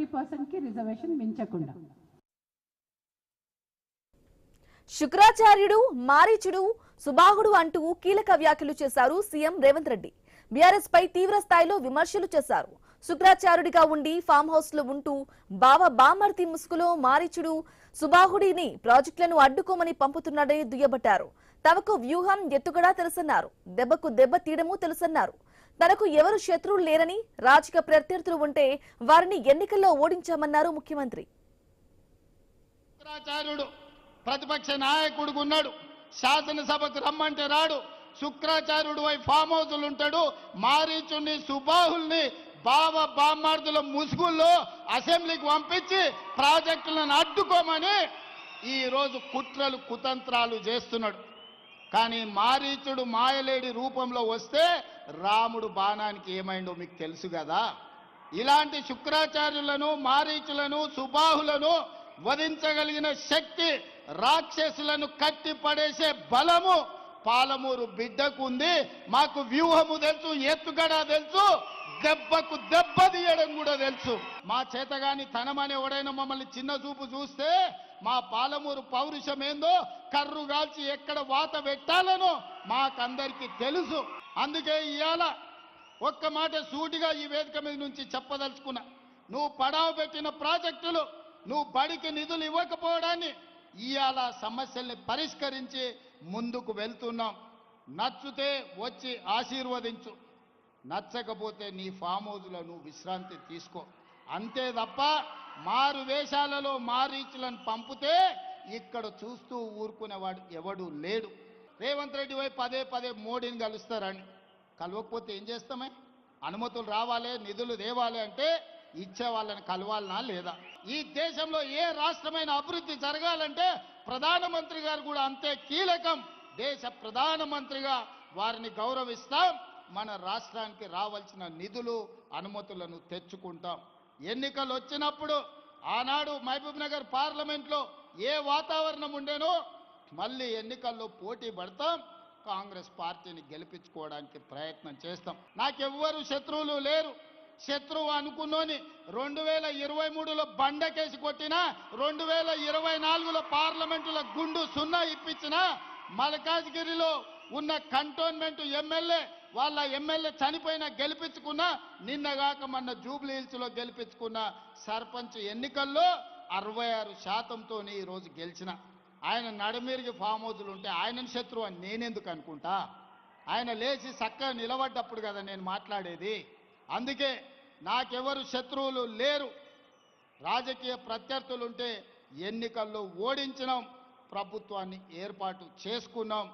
50%కి reservation మించకుండా. శుక్రాచార్యుడు, మారీచుడు, సుబాహుడు అంటూ కీలక వ్యాఖ్యలు చేశారు సీఎం రేవంత్ రెడ్డి. బీఆర్ఎస్ పై తీవ్ర స్థాయిలో విమర్శలు చేశారు. శుక్రాచార్యుడిగా ఉండి ఫామ్ హౌస్ లో ఉంటూ బామర్తి ముసుగులో మారీచుడు, సుబాహుడిని ప్రాజెక్టులను అడ్డుకోమని పంపుతున్నాడని దుయ్యబట్టారు. తమకు వ్యూహం ఎత్తుగడా తెలుసన్నారు. దెబ్బకు దెబ్బ తీయడమూ తెలుసన్నారు. తనకు ఎవరు శత్రువులు లేరని, రాజకీయ ప్రత్యర్థులు ఉంటే వారిని ఎన్నికల్లో ఓడించామన్నారు ముఖ్యమంత్రి. శుక్రాచార్యుడు ప్రతిపక్ష నాయకుడు ఉన్నాడు, శాసనసభకు రమ్మంటే రాడు. శుక్రాచార్యుడు వై ఫామ్ హౌస్లు ఉంటాడు. మారీచుని, సుబాహుల్ని బామార్దుల ముసుగుల్లో అసెంబ్లీకి పంపించి ప్రాజెక్టులను అడ్డుకోమని ఈరోజు కుట్రలు కుతంత్రాలు చేస్తున్నాడు. కానీ మారీచుడు మాయలేడి రూపంలో వస్తే రాముడు బాణానికి ఏమైందో మీకు తెలుసు కదా. ఇలాంటి శుక్రాచార్యులను, మారీచులను, సుబాహులను వధించగలిగిన శక్తి, రాక్షసులను కట్టి పడేసే బలము పాలమూరు బిడ్డకు ఉంది. మాకు వ్యూహము తెలుసు, ఎత్తుగడ తెలుసు, దెబ్బకు దెబ్బ తీయడం కూడా తెలుసు. మా చేతగాని తనమని ఎవడైనా మమ్మల్ని చిన్న చూపు చూస్తే మా పాలమూరు పౌరుషం ఏందో, కర్రు గాల్చి ఎక్కడ వాత పెట్టాలనో మాకందరికీ తెలుసు. అందుకే ఇవాళ ఒక్క మాట సూటిగా ఈ వేదిక మీద నుంచి చెప్పదలుచుకున్నా. నువ్వు పడావు పెట్టిన ప్రాజెక్టులు, నువ్వు బడికి నిధులు ఇవ్వకపోవడాన్ని ఇవాళ సమస్యల్ని పరిష్కరించి ముందుకు వెళ్తున్నాం. నచ్చితే వచ్చి ఆశీర్వదించు, నచ్చకపోతే నీ ఫామ్ హౌస్లో నువ్వు విశ్రాంతి తీసుకో. అంతే తప్ప మారు వేషాలలో మారీచులను పంపితే ఇక్కడ చూస్తూ ఊరుకునేవాడు ఎవడు లేడు. రేవంత్ రెడ్డి వైపు పదే మోడీని కలుస్తారని, కలవకపోతే ఏం చేస్తామే? అనుమతులు రావాలి, నిధులు తేవాలి అంటే ఇచ్చే వాళ్ళని కలవాలనా లేదా? ఈ దేశంలో ఏ రాష్ట్రమైన అభివృద్ధి జరగాలంటే ప్రధానమంత్రి గారు కూడా అంతే కీలకం. దేశ ప్రధానమంత్రిగా వారిని గౌరవిస్తాం. మన రాష్ట్రానికి రావాల్సిన నిధులు, అనుమతులను తెచ్చుకుంటాం. ఎన్నికలు వచ్చినప్పుడు ఆనాడు మహబూబ్ నగర్ పార్లమెంట్లో ఏ వాతావరణం ఉండేనో మళ్ళీ ఎన్నికల్లో పోటీ పడతాం. కాంగ్రెస్ పార్టీని గెలిపించుకోవడానికి ప్రయత్నం చేస్తాం. నాకెవ్వరు శత్రువులు లేరు. శత్రువు అనుకున్నోని 2023లో బండకేసి కొట్టినా, 2024లో పార్లమెంటులో గుండు సున్నా ఇప్పించినా, మల్కాజ్గిరిలో ఉన్న కంటోన్మెంట్ ఎమ్మెల్యే వాళ్ళ ఎమ్మెల్యే చనిపోయినా గెలిపించుకున్నా, నిన్నగాక మొన్న జూబ్లీ హిల్స్లో గెలిపించుకున్న సర్పంచ్ ఎన్నికల్లో 66%తో ఈరోజు గెలిచిన. ఆయన నడమీరికి ఫామ్ హౌస్లు ఉంటే ఆయనను శత్రువు అని నేనెందుకు అనుకుంటా? ఆయన లేచి చక్కగా నిలబడ్డప్పుడు కదా నేను మాట్లాడేది. అందుకే నాకెవరు శత్రువులు లేరు. రాజకీయ ప్రత్యర్థులుంటే ఎన్నికల్లో ఓడించినాం, ప్రభుత్వాన్ని ఏర్పాటు చేసుకున్నాం.